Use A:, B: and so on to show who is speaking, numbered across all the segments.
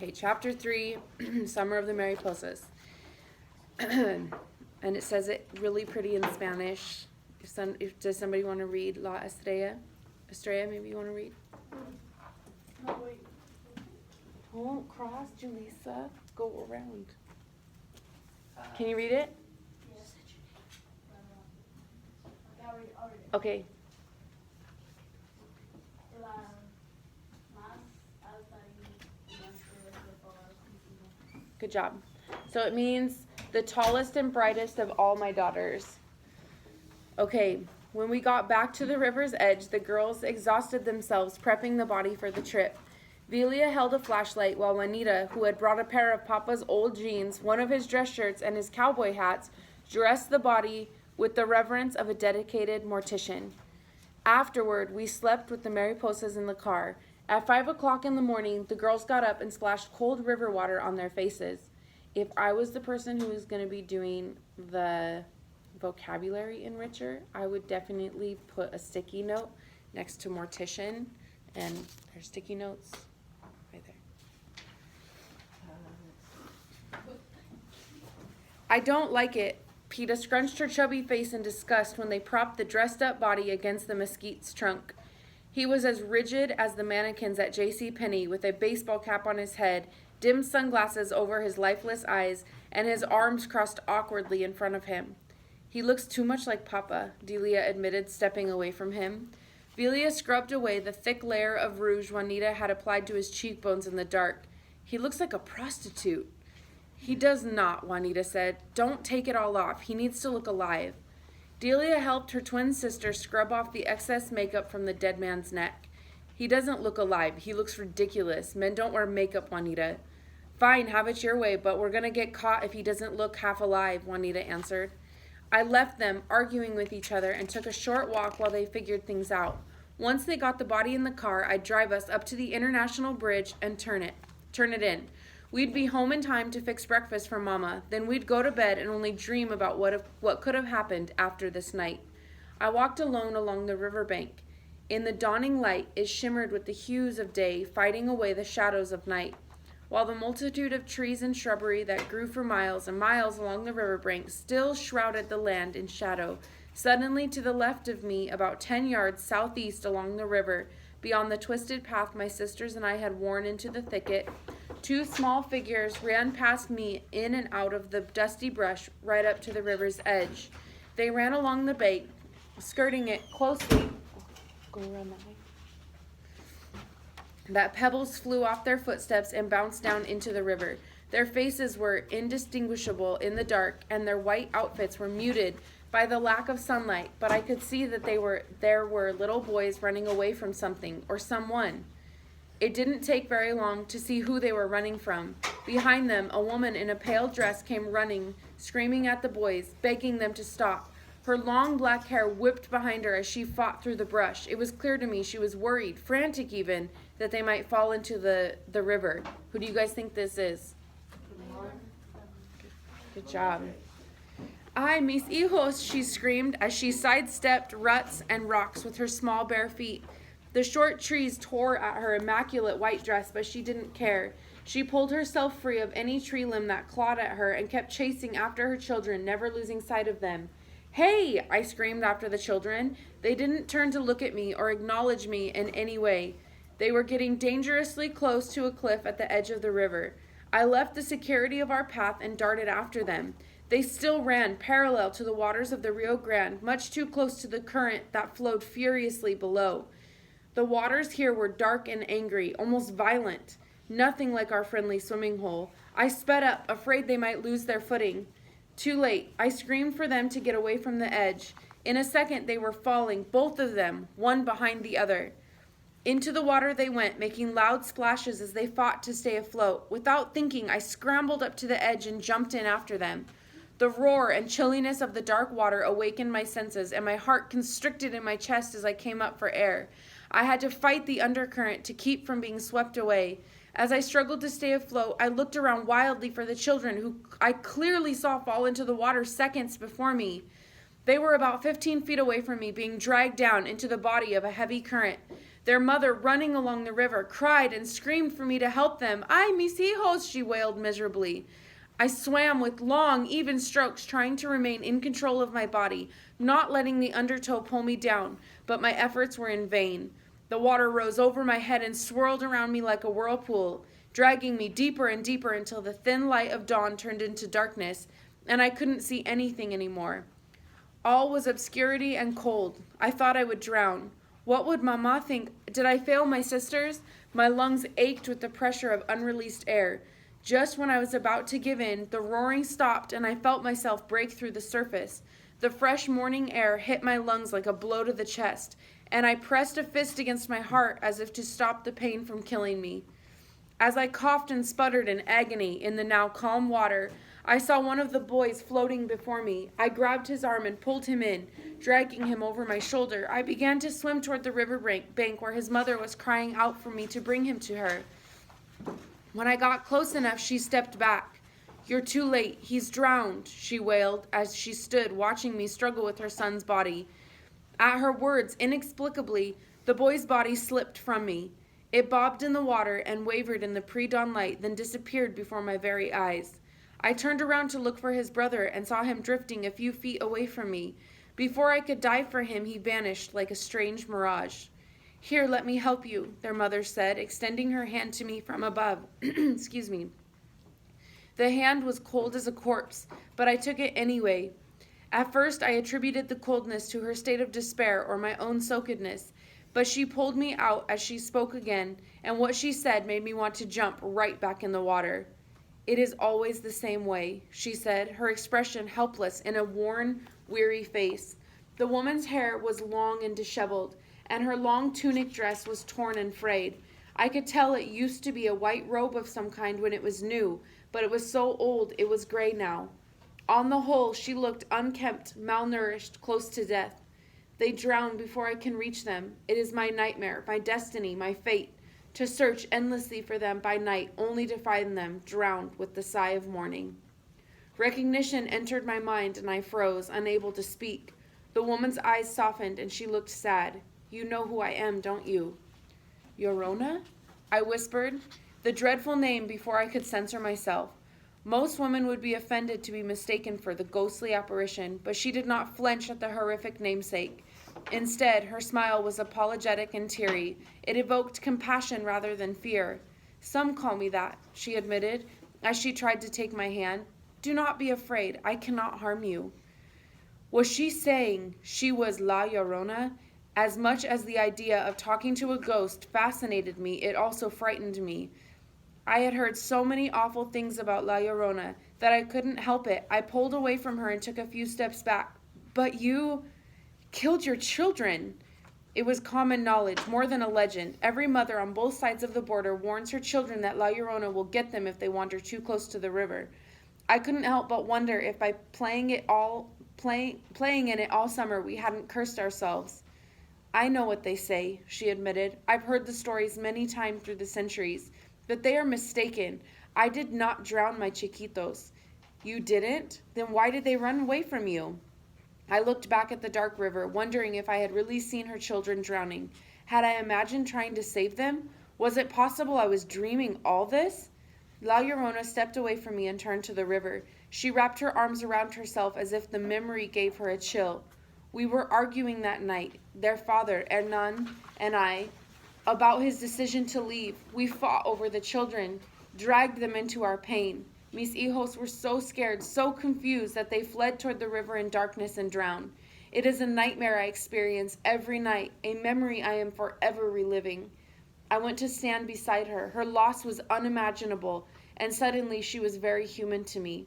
A: Okay, chapter 3, Summer of the Mariposas. And it says it really pretty in Spanish. Does somebody want to read La Estrella? Estrella, maybe you want to read?
B: No, wait.
A: Don't cross, Julissa. Go around. Can you read it?
B: Yes. I'll read it.
A: Okay.
B: La más alta y más de todas.
A: Good job. So it means the tallest and brightest of all my daughters. Okay, when we got back to the river's edge, the girls exhausted themselves prepping the body for the trip. Velia held a flashlight while Juanita, who had brought a pair of Papa's old jeans, one of his dress shirts, and his cowboy hats, dressed the body with the reverence of a dedicated mortician. Afterward, we slept with the Mariposas in the car. At 5 o'clock in the morning, the girls got up and splashed cold river water on their faces. If I was the person who was going to be doing the vocabulary enricher, I would definitely put a sticky note next to mortician, and there's sticky notes right there. I don't like it. Peta scrunched her chubby face in disgust when they propped the dressed-up body against the mesquite's trunk. He was as rigid as the mannequins at JCPenney, with a baseball cap on his head, dim sunglasses over his lifeless eyes, and his arms crossed awkwardly in front of him. He looks too much like Papa, Delia admitted, stepping away from him. Velia scrubbed away the thick layer of rouge Juanita had applied to his cheekbones in the dark. He looks like a prostitute. He does not, Juanita said. Don't take it all off. He needs to look alive. Delia helped her twin sister scrub off the excess makeup from the dead man's neck. He doesn't look alive. He looks ridiculous. Men don't wear makeup, Juanita. Fine, have it your way, but we're going to get caught if he doesn't look half alive, Juanita answered. I left them, arguing with each other, and took a short walk while they figured things out. Once they got the body in the car, I'd drive us up to the International Bridge and turn it in. We'd be home in time to fix breakfast for Mama. Then we'd go to bed and only dream about what could have happened after this night. I walked alone along the riverbank. In the dawning light, it shimmered with the hues of day, fighting away the shadows of night. While the multitude of trees and shrubbery that grew for miles and miles along the riverbank still shrouded the land in shadow, suddenly to the left of me, about 10 yards southeast along the river, beyond the twisted path my sisters and I had worn into the thicket, two small figures ran past me in and out of the dusty brush right up to the river's edge. They ran along the bank, skirting it closely. Go around that way. That pebbles flew off their footsteps and bounced down into the river. Their faces were indistinguishable in the dark, and their white outfits were muted by the lack of sunlight, but I could see that there were little boys running away from something or someone. It didn't take very long to see who they were running from. Behind them, a woman in a pale dress came running, screaming at the boys, begging them to stop. Her long black hair whipped behind her as she fought through the brush. It was clear to me she was worried, frantic even, that they might fall into the river. Who do you guys think this is? Good job. Ay, mis hijos, she screamed as she sidestepped ruts and rocks with her small bare feet. The short trees tore at her immaculate white dress, but she didn't care. She pulled herself free of any tree limb that clawed at her and kept chasing after her children, never losing sight of them. Hey, I screamed after the children. They didn't turn to look at me or acknowledge me in any way. They were getting dangerously close to a cliff at the edge of the river. I left the security of our path and darted after them. They still ran parallel to the waters of the Rio Grande, much too close to the current that flowed furiously below. The waters here were dark and angry, almost violent, nothing like our friendly swimming hole. I sped up, afraid they might lose their footing. Too late. I screamed for them to get away from the edge. In a second, they were falling, both of them, one behind the other. Into the water they went, making loud splashes as they fought to stay afloat. Without thinking, I scrambled up to the edge and jumped in after them. The roar and chilliness of the dark water awakened my senses, and my heart constricted in my chest as I came up for air. I had to fight the undercurrent to keep from being swept away. As I struggled to stay afloat, I looked around wildly for the children, who I clearly saw fall into the water seconds before me. They were about 15 feet away from me, being dragged down into the body of a heavy current. Their mother, running along the river, cried and screamed for me to help them. "Ay, mis hijos," she wailed miserably. I swam with long, even strokes, trying to remain in control of my body, not letting the undertow pull me down, but my efforts were in vain. The water rose over my head and swirled around me like a whirlpool, dragging me deeper and deeper until the thin light of dawn turned into darkness, and I couldn't see anything anymore. All was obscurity and cold. I thought I would drown. What would Mama think? Did I fail my sisters? My lungs ached with the pressure of unreleased air. Just when I was about to give in, the roaring stopped and I felt myself break through the surface. The fresh morning air hit my lungs like a blow to the chest, and I pressed a fist against my heart as if to stop the pain from killing me. As I coughed and sputtered in agony in the now calm water, I saw one of the boys floating before me. I grabbed his arm and pulled him in, dragging him over my shoulder. I began to swim toward the river bank where his mother was crying out for me to bring him to her. When I got close enough, she stepped back. "You're too late. He's drowned," she wailed as she stood watching me struggle with her son's body. At her words, inexplicably, the boy's body slipped from me. It bobbed in the water and wavered in the pre-dawn light, then disappeared before my very eyes. I turned around to look for his brother and saw him drifting a few feet away from me. Before I could dive for him, he vanished like a strange mirage. "Here, let me help you," their mother said, extending her hand to me from above. Excuse me. The hand was cold as a corpse, but I took it anyway. At first, I attributed the coldness to her state of despair or my own soakedness, but she pulled me out as she spoke again, and what she said made me want to jump right back in the water. "It is always the same way," she said, her expression helpless in a worn, weary face. The woman's hair was long and disheveled, and her long tunic dress was torn and frayed. I could tell it used to be a white robe of some kind when it was new, but it was so old it was gray now. On the whole, she looked unkempt, malnourished, close to death. "They drown before I can reach them. It is my nightmare, my destiny, my fate, to search endlessly for them by night, only to find them drowned with the sigh of morning." Recognition entered my mind, and I froze, unable to speak. The woman's eyes softened, and she looked sad. "You know who I am, don't you?" "Llorona?" I whispered, the dreadful name before I could censor myself. Most women would be offended to be mistaken for the ghostly apparition, but she did not flinch at the horrific namesake. Instead, her smile was apologetic and teary. It evoked compassion rather than fear. "Some call me that," she admitted, as she tried to take my hand. "Do not be afraid. I cannot harm you." Was she saying she was La Llorona? As much as the idea of talking to a ghost fascinated me, it also frightened me. I had heard so many awful things about La Llorona that I couldn't help it. I pulled away from her and took a few steps back. "But you killed your children." It was common knowledge, more than a legend. Every mother on both sides of the border warns her children that La Llorona will get them if they wander too close to the river. I couldn't help but wonder if by playing in it all summer we hadn't cursed ourselves. "I know what they say," she admitted. "I've heard the stories many times through the centuries, but they are mistaken. I did not drown my chiquitos." "You didn't? Then why did they run away from you?" I looked back at the dark river, wondering if I had really seen her children drowning. Had I imagined trying to save them? Was it possible I was dreaming all this? La Llorona stepped away from me and turned to the river. She wrapped her arms around herself as if the memory gave her a chill. "We were arguing that night, their father, Hernan, and I, about his decision to leave. We fought over the children, dragged them into our pain. Mis hijos were so scared, so confused that they fled toward the river in darkness and drowned. It is a nightmare I experience every night, a memory I am forever reliving." I went to stand beside her. Her loss was unimaginable, and suddenly she was very human to me.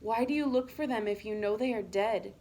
A: "Why do you look for them if you know they are dead?"